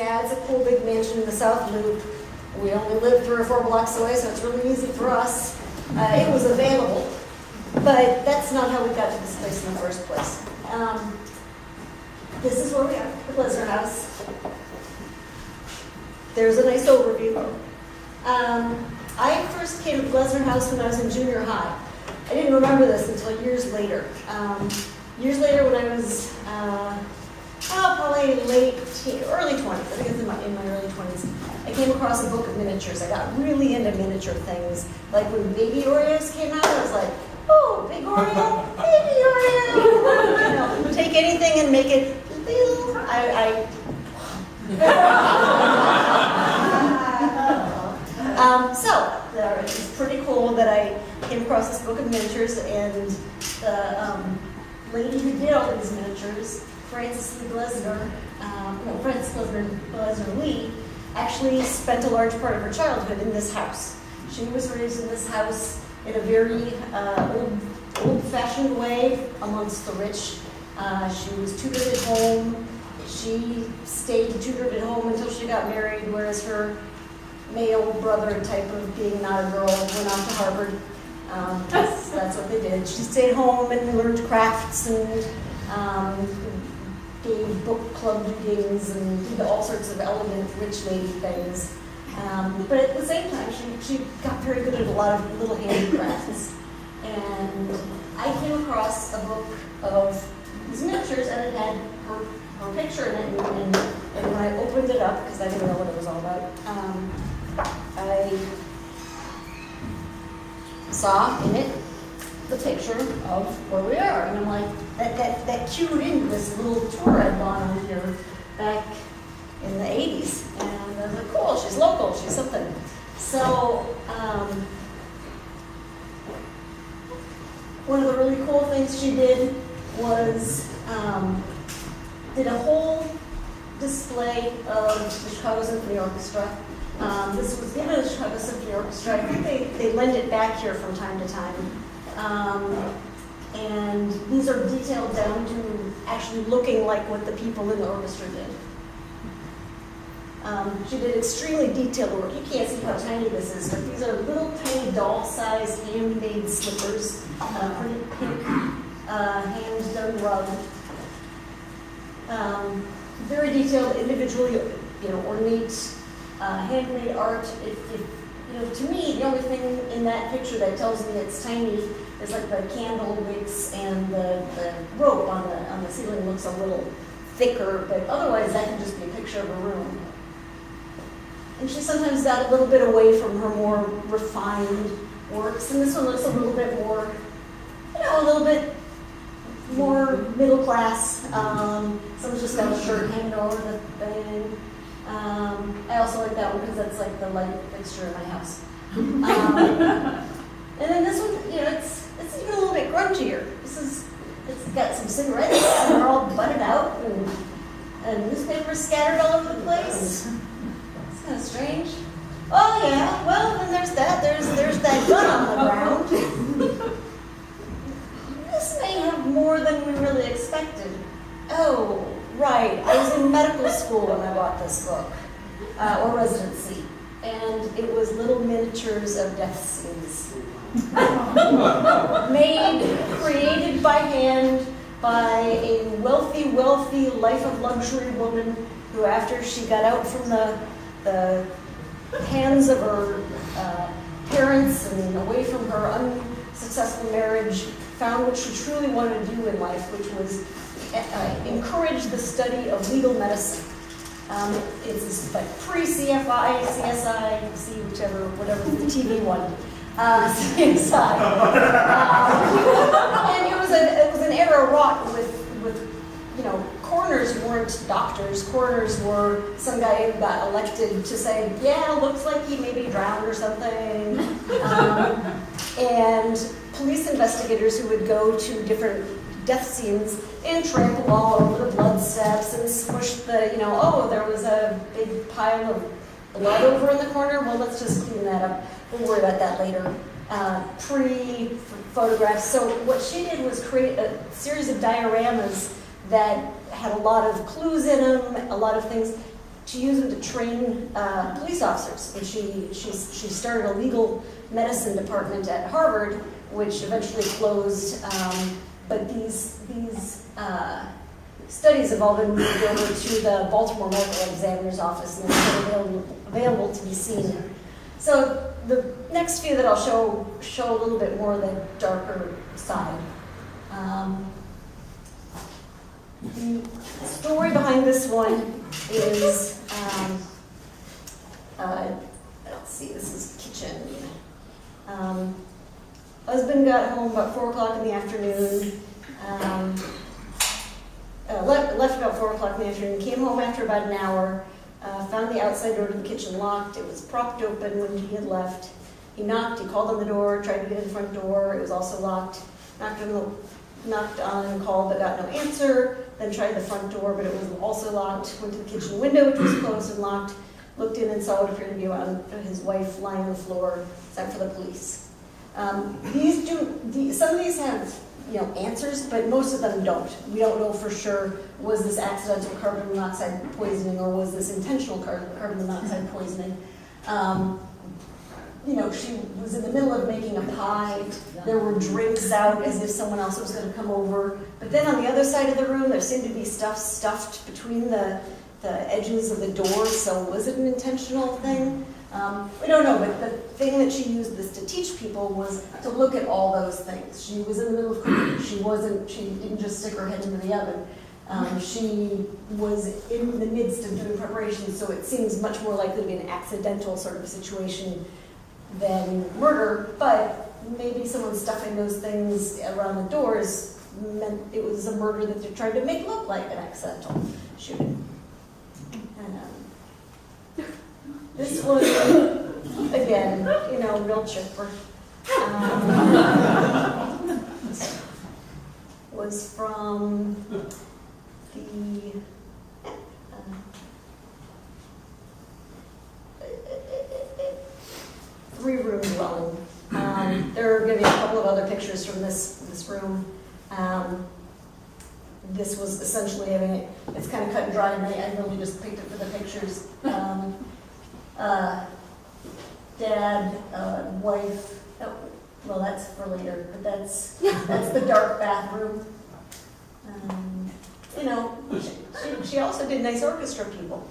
Yeah, it's a cool big mansion in the South Loop. We only live 3 or 4 blocks away, so it's really easy for us. It was available, but that's not how we got to this place in the first place. This is where we are, the Glesner House. There's a nice overview. I first came to the Glesner House when I was in junior high. I didn't remember this until years later. Years later when I was probably early 20s, I think it's in my early 20s, I came across a book of miniatures. I got really into miniature things. Like when Baby Oreos came out, I was like, oh, big Oreo, baby Oreo. Take anything and make it little. It's pretty cool that I came across this book of miniatures, and the lady who did all these miniatures, Frances Glesner Lee, actually spent a large part of her childhood in this house. She was raised in this house in a very old-fashioned way amongst the rich. She was tutored at home. She stayed tutored at home until she got married, whereas her male brother type of being not a girl went off to Harvard. That's what they did. She stayed home and learned crafts and gave book club readings and did all sorts of elegant rich lady things. But at the same time, she got very good at a lot of little handicrafts. And I came across a book of these miniatures, and it had her picture in it. And when I opened it up, because I didn't know what it was all about, I saw in it the picture of where we are. And I'm like, that cued into this little tour I'd gone on here back in the 80s. And I was like, cool, she's local, she's something. So, one of the really cool things she did was did a whole display of the Chicago Symphony Orchestra. This was given to the Chicago Symphony Orchestra. I think they lend it back here from time to time. And these are detailed down to actually looking like what the people in the orchestra did. She did extremely detailed work. You can't see how tiny this is, but these are little tiny doll-sized handmade slippers, pretty pink, hand-done rug. Very detailed, individually, ornate, handmade art. To me, the only thing in that picture that tells me it's tiny is like the candle wicks and the rope on the ceiling looks a little thicker, but otherwise that can just be a picture of a room. And she sometimes got a little bit away from her more refined works, and this one looks a little bit more, a little bit more middle class. Someone's just got a shirt hanging over the thing. I also like that one because that's like the light fixture in my house. And then this one, it's even a little bit grungier. It's got some cigarettes and they're all butted out and newspapers scattered all over the place. It's kind of strange. Oh yeah, well then there's that. There's that gun on the ground. This may have more than we really expected. Oh, right. I was in medical school when I bought this book, or residency, and it was little miniatures of death scenes. Created by hand by a wealthy, life of luxury woman who, after she got out from the hands of her parents and away from her unsuccessful marriage, found what she truly wanted to do in life, which was encourage the study of legal medicine. It's like pre-CFI, CSI, whatever the TV one, CSI. And it was an era wrought with coroners weren't doctors. Coroners were some guy who got elected to say, yeah, looks like he maybe drowned or something. And police investigators who would go to different death scenes and trample all over the blood steps and smush there was a big pile of blood over in the corner. Well, let's just clean that up. We'll worry about that later. Pre-photographs. So what she did was create a series of dioramas that had a lot of clues in them, a lot of things. to use them to train police officers. And she started a legal medicine department at Harvard, which eventually closed. But these studies have all been moved over to the Baltimore Medical Examiner's Office, and they're available to be seen. So the next few that I'll show a little bit more of the darker side. The story behind this one is, let's see, this is kitchen. Husband got home about 4 o'clock in the afternoon. Left about 4 o'clock in the afternoon, came home after about an hour, found the outside door to the kitchen locked. It was propped open when he had left. He knocked, he called on the door, tried to get in the front door. It was also locked. Knocked on and called but got no answer. Then tried the front door, but it was also locked. Went to the kitchen window, which was closed and locked. Looked in and saw what appeared to be his wife lying on the floor. Sent for the police. Some of these have answers, but most of them don't. We don't know for sure, was this accidental carbon monoxide poisoning or was this intentional carbon monoxide poisoning? She was in the middle of making a pie. There were drinks out as if someone else was going to come over. But then on the other side of the room, there seemed to be stuff stuffed between the edges of the door. So was it an intentional thing? We don't know, but the thing that she used this to teach people was to look at all those things. She was in the middle of cooking. She didn't just stick her head into the oven. She was in the midst of doing preparations, so it seems much more likely to be an accidental sort of situation than murder, but maybe someone stuffing those things around the doors meant it was a murder that they're trying to make look like an accidental shooting. And this was, again, real chipper. Was from the 3-room dwelling. There are going to be a couple of other pictures from this room. This was essentially, it's kind of cut and dry, and I really just picked it for the pictures. Dad, wife, well, that's for later, but that's the dark bathroom. She also did nice orchestra people.